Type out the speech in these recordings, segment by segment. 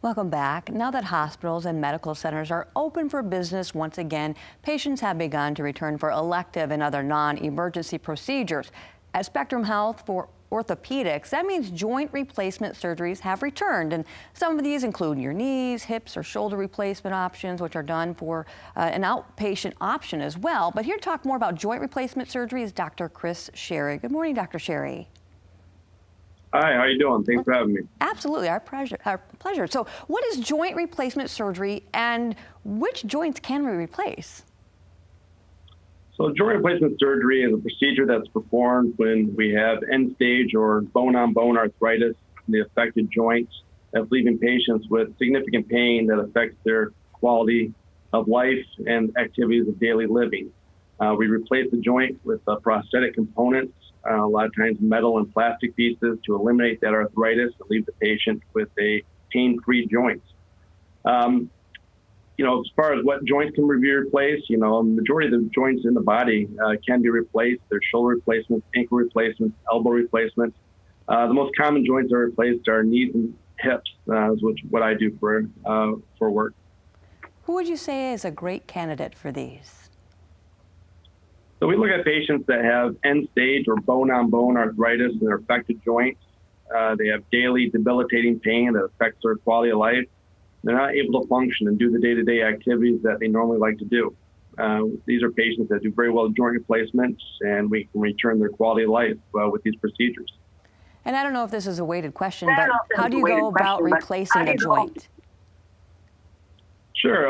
Welcome back. Now that hospitals and medical centers are open for business once again, patients have begun to return for elective and other non-emergency procedures. At Spectrum Health Orthopedics, that means joint replacement surgeries have returned, and some of these include your knees, hips, or shoulder replacement options, which are done for an outpatient option as well. But here to talk more about joint replacement surgery is Dr. Chris Sherry. Good morning, Dr. Sherry. Hi, how you doing? Thanks for having me. Absolutely, our pleasure. So what is joint replacement surgery and which joints can we replace? So joint replacement surgery is a procedure that's performed when we have end-stage or bone-on-bone arthritis in the affected joints that's leaving patients with significant pain that affects their quality of life and activities of daily living. We replace the joint with prosthetic components, a lot of times metal and plastic pieces, to eliminate that arthritis and leave the patient with a pain-free joint. As far as what joints can be replaced, the majority of the joints in the body can be replaced. There's shoulder replacements, ankle replacements, elbow replacements. The most common joints that are replaced are knees and hips, which is what I do for work. Who would you say is a great candidate for these? So we look at patients that have end-stage or bone-on-bone arthritis in their affected joints. They have daily debilitating pain that affects their quality of life. They're not able to function and do the day-to-day activities that they normally like to do. These are patients that do very well with joint replacements, and we can return their quality of life with these procedures. And I don't know if this is a weighted question, but how do you go about replacing a joint? Sure,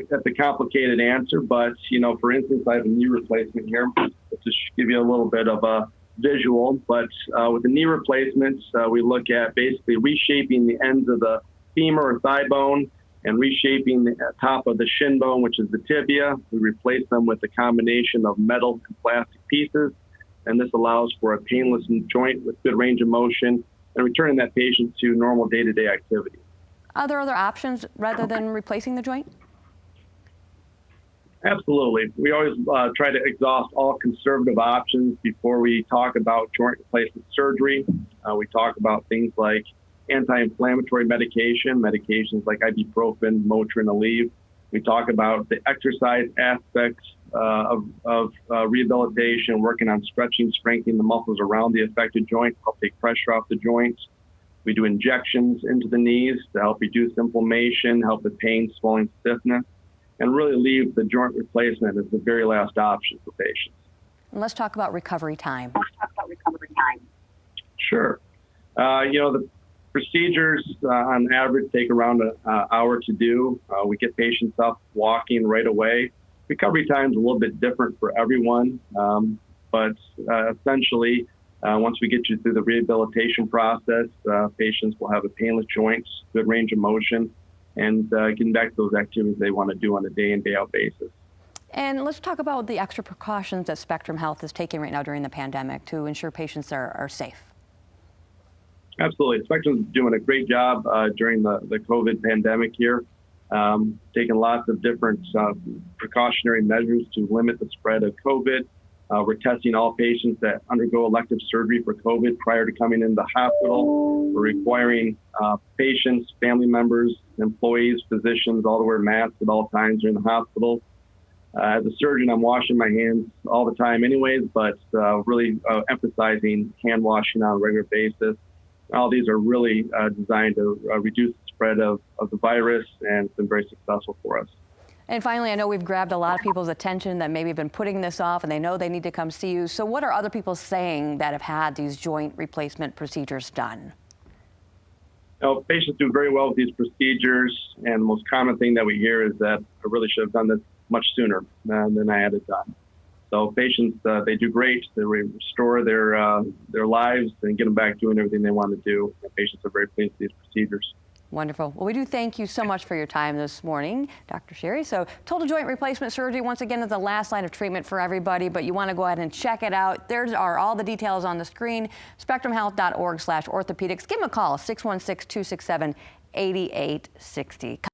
that's a complicated answer, but for instance, I have a knee replacement here. Let's just give you a little bit of a visual. But with the knee replacements, we look at basically reshaping the ends of the femur or thigh bone and reshaping the top of the shin bone, which is the tibia. We replace them with a combination of metal and plastic pieces, and this allows for a painless joint with good range of motion and returning that patient to normal day-to-day activities. Are there other options rather than replacing the joint? Absolutely. We always try to exhaust all conservative options before we talk about joint replacement surgery. We talk about things like anti-inflammatory medications like ibuprofen, Motrin, Aleve. We talk about the exercise aspects of rehabilitation, working on stretching, strengthening the muscles around the affected joint to help take pressure off the joints. We do injections into the knees to help reduce inflammation, help with pain, swelling, stiffness, and really leave the joint replacement as the very last option for patients. And let's talk about recovery time. Sure. The procedures on average take around an hour to do. We get patients up walking right away. Recovery time is a little bit different for everyone, but essentially, once we get you through the rehabilitation process, patients will have a painless joints, good range of motion, and getting back to those activities they want to do on a day-in, day-out basis. And let's talk about the extra precautions that Spectrum Health is taking right now during the pandemic to ensure patients are safe. Absolutely. Spectrum's doing a great job during the COVID pandemic here, taking lots of different precautionary measures to limit the spread of COVID. We're testing all patients that undergo elective surgery for COVID prior to coming into the hospital. We're requiring patients, family members, employees, physicians all to wear masks at all times during the hospital. As a surgeon, I'm washing my hands all the time anyways, but really emphasizing hand washing on a regular basis. All these are really designed to reduce the spread of the virus, and it's been very successful for us. And finally, I know we've grabbed a lot of people's attention that maybe have been putting this off and they know they need to come see you. So what are other people saying that have had these joint replacement procedures done? Patients do very well with these procedures, and the most common thing that we hear is that I really should have done this much sooner than I had it done. So patients, they do great. They restore their lives and get them back doing everything they want to do. And patients are very pleased with these procedures. Wonderful. Well, we do thank you so much for your time this morning, Dr. Sherry. So total joint replacement surgery, once again, is the last line of treatment for everybody, but you want to go ahead and check it out. There are all the details on the screen, spectrumhealth.org/orthopedics. Give them a call, 616-267-8860.